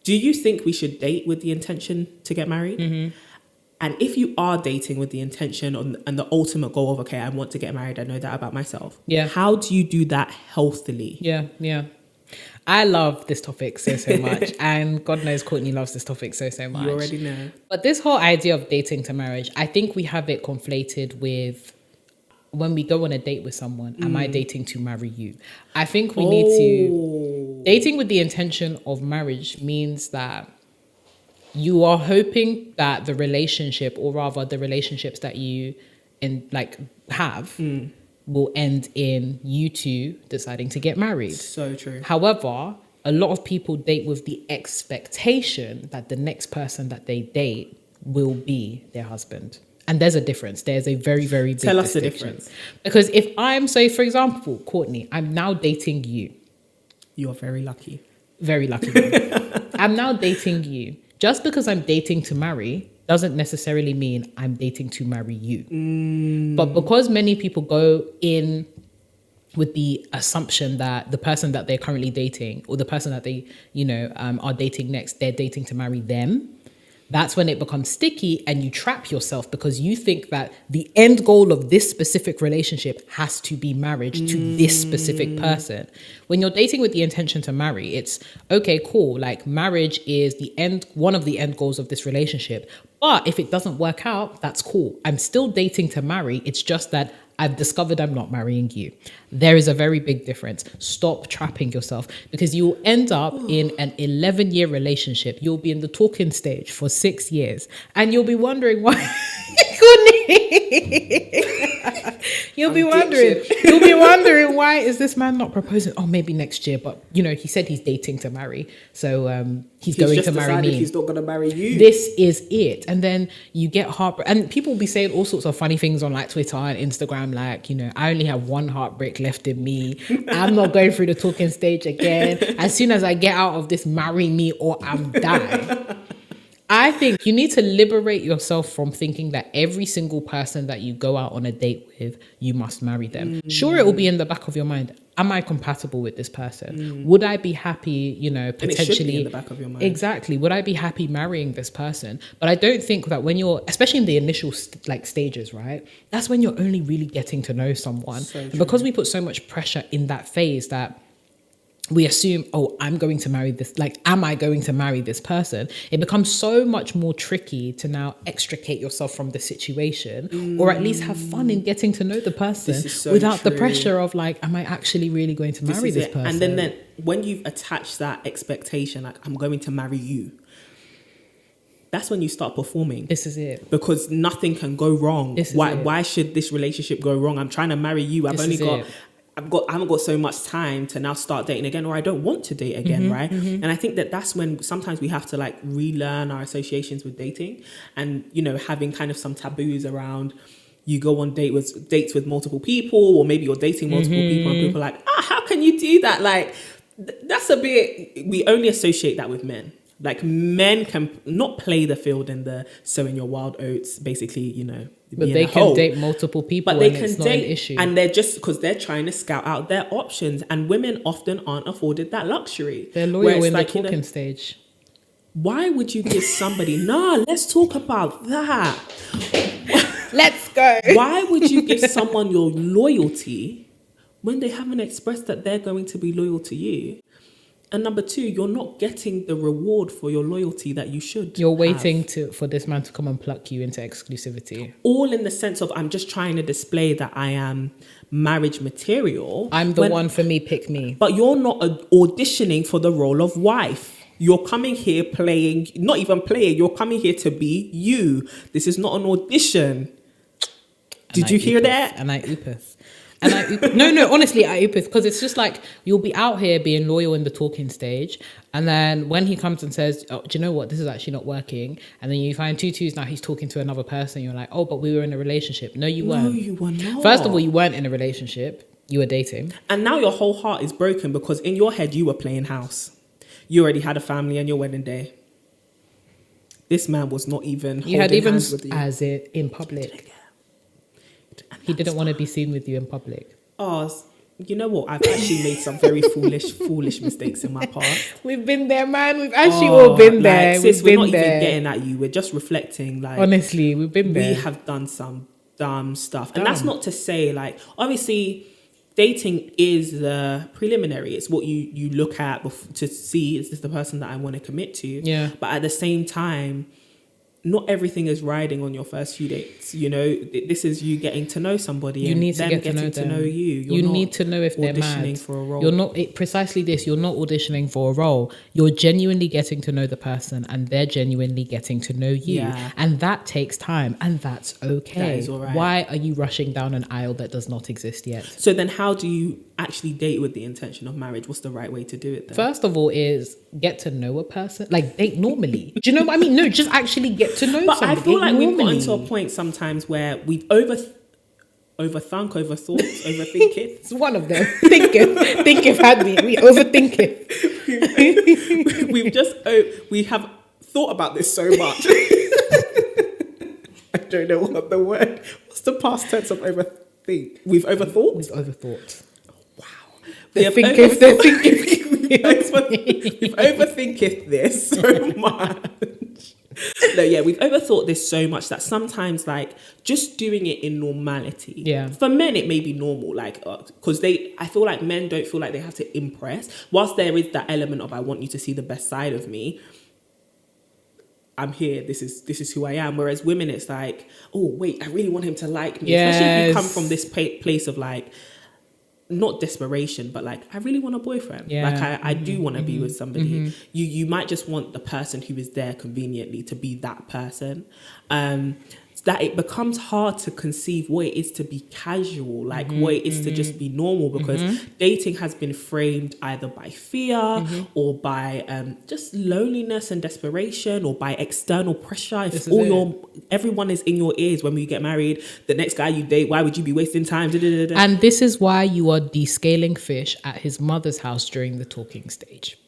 Do you think we should date with the intention to get married? Mm-hmm. And if you are dating with the intention and the ultimate goal of, okay, I want to get married, I know that about myself. Yeah. How do you do that healthily? Yeah. I love this topic so much. And God knows Courtney loves this topic so much. You already know. But this whole idea of dating to marriage, I think we have it conflated with when we go on a date with someone, am I dating to marry you? I think we need to... Dating with the intention of marriage means that you are hoping that the relationship, or rather the relationships that you have will end in you two deciding to get married. So true. However, a lot of people date with the expectation that the next person that they date will be their husband. And there's a difference. There's a very, very big Tell us the distinction. difference. Because if I'm, say, for example, Courtney, I'm now dating you. You're very lucky. Very lucky. I'm now dating you. Just because I'm dating to marry doesn't necessarily mean I'm dating to marry you. But because many people go in with the assumption that the person that they're currently dating, or the person that they, are dating next, they're dating to marry them, that's when it becomes sticky and you trap yourself, because you think that the end goal of this specific relationship has to be marriage to this specific person. When you're dating with the intention to marry, it's okay, cool. Like, marriage is one of the end goals of this relationship. But if it doesn't work out, that's cool. I'm still dating to marry. It's just that I've discovered I'm not marrying you. There is a very big difference. Stop trapping yourself, because you'll end up in an 11-year relationship. You'll be in the talking stage for 6 years and you'll be wondering why. You'll be wondering why is this man not proposing? Oh, maybe next year. But he said he's dating to marry. So he's going to marry me. He's not going to marry you. This is it. And then you get heartbreak. And people will be saying all sorts of funny things on like Twitter and Instagram. Like, I only have one heartbreak left in me. I'm not going through the talking stage again. As soon as I get out of this, marry me or I'm dying. I think you need to liberate yourself from thinking that every single person that you go out on a date with, you must marry them. Sure, it will be in the back of your mind. Am I compatible with this person? Would I be happy, potentially... And it should be in the back of your mind. Exactly. Would I be happy marrying this person? But I don't think that when you're, especially in the initial stages, right? That's when you're only really getting to know someone. So and because we put so much pressure in that phase that we assume, I'm going to marry this, am I going to marry this person? It becomes so much more tricky to now extricate yourself from the situation, or at least have fun in getting to know the person without the pressure of am I actually really going to marry this person? And then when you've attached that expectation, I'm going to marry you, that's when you start performing. This is it. Because nothing can go wrong. Why should this relationship go wrong? I'm trying to marry you. I haven't got so much time to now start dating again, or I don't want to date again, right? And I think that's when sometimes we have to relearn our associations with dating, and having kind of some taboos around. You go on dates with multiple people, or maybe you're dating multiple people, and people are like, how can you do that? That's a bit. We only associate that with men. Men can not play the field in the sowing your wild oats, basically, But they can date multiple people, but they can date, not an issue. And they're just because they're trying to scout out their options, and women often aren't afforded that luxury. They're loyal in the talking stage. Why would you give somebody? Let's talk about that. Let's go. Why would you give someone your loyalty when they haven't expressed that they're going to be loyal to you? And number two, you're not getting the reward for your loyalty that you should. You're waiting for this man to come and pluck you into exclusivity. All in the sense of, I'm just trying to display that I am marriage material. I'm the one for me, pick me. But you're not auditioning for the role of wife. You're coming here playing, not even playing, you're coming here to be you. This is not an audition. Did you hear that? And I oopeth. And no, honestly, I oopeth, because it's just you'll be out here being loyal in the talking stage, and then when he comes and says, do you know what, this is actually not working, and then you find tutus now he's talking to another person, you're like, but we were in a relationship. No, you weren't. No, you were not. First of all, you weren't in a relationship, you were dating. And now your whole heart is broken because in your head you were playing house. You already had a family on your wedding day. This man was not even holding hands with you. As it in public. He didn't want to be seen with you in public. You know what? I've actually made some very foolish mistakes in my past. We've been there, man. We've actually all been there. Like, sis, we've we're been not there. even getting at you. We're just reflecting. Like, honestly, we've been there. We have done some dumb stuff, and that's not to say, like, obviously, dating is the preliminary. It's what you look at to see, is this the person that I want to commit to? Yeah. But at the same time, not everything is riding on your first few dates. You know, this is you getting to know somebody. You and need to them get getting to know them. you. You need to know if they're auditioning mad. For a role. You're not precisely this. You're not auditioning for a role. You're genuinely getting to know the person, and they're genuinely getting to know you. Yeah. And that takes time, and that's okay. That is all right. Why are you rushing down an aisle that does not exist yet? So then, how do you actually date with the intention of marriage? What's the right way to do it then? First of all, is get to know a person. Like, date normally. Do you know what I mean? No, just actually get to know But somebody. I feel like normally. we've gotten to a point sometimes where we've overthought, overthink it. It's one of them. Thinketh had me. We overthink it. We have thought about this so much. I don't know what the word. What's the past tense of overthink? We've overthought. We've overthought. Wow. We've overthinketh this so much. No, yeah, we've overthought this so much that sometimes, like, just doing it in normality. Yeah. For men, it may be normal, like, because I feel like men don't feel like they have to impress. Whilst there is that element of, I want you to see the best side of me, I'm here. This is who I am. Whereas women, it's like, oh wait, I really want him to like me. Yes. Especially if you come from this place of, like, not desperation, but like, I really want a boyfriend. Yeah. Like, I do want to be with somebody. You might just want the person who is there conveniently to be that person. That it becomes hard to conceive what it is to be casual, like what it is to just be normal, because dating has been framed either by fear or by just loneliness and desperation, or by external pressure. If everyone is in your ears when we get married, the next guy you date, why would you be wasting time? And this is why you are descaling fish at his mother's house during the talking stage.